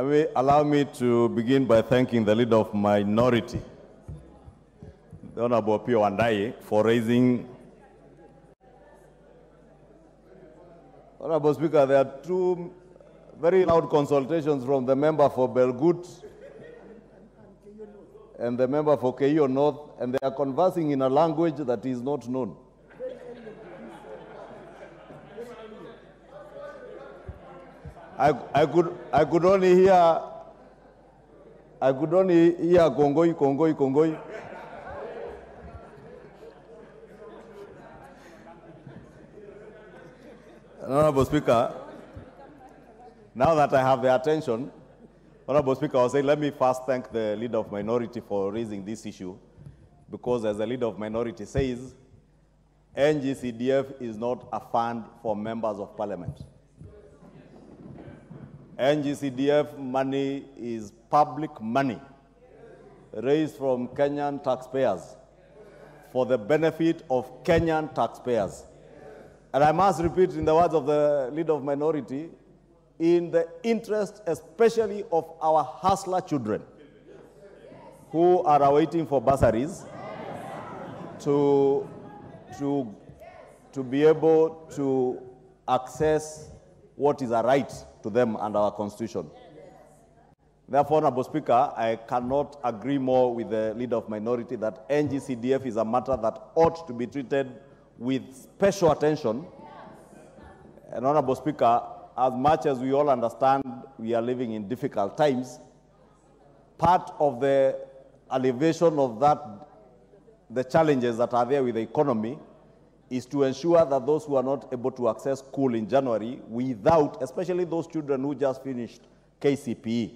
Allow me to begin by thanking the leader of minority, the Honorable Pio Wandayi, for raising. Honorable Speaker, there are two very loud consultations from the member for Belgut and the member for Keio North, and they are conversing in a language that is not known. I could only hear Kongoi. Honorable Speaker, now that I have the attention, Honorable Speaker, I will say, let me first thank the leader of minority for raising this issue, because as the leader of minority says, NGCDF is not a fund for members of parliament. NGCDF money is public money raised from Kenyan taxpayers for the benefit of Kenyan taxpayers. And I must repeat in the words of the leader of minority, in the interest especially of our hustler children who are awaiting for bursaries to be able to access what is a right to them under our Constitution. Therefore, Honorable Speaker, I cannot agree more with the leader of minority that NGCDF is a matter that ought to be treated with special attention. And Honorable Speaker, as much as we all understand we are living in difficult times, part of the alleviation of the challenges that are there with the economy is to ensure that those who are not able to access school in January without, especially those children who just finished KCPE,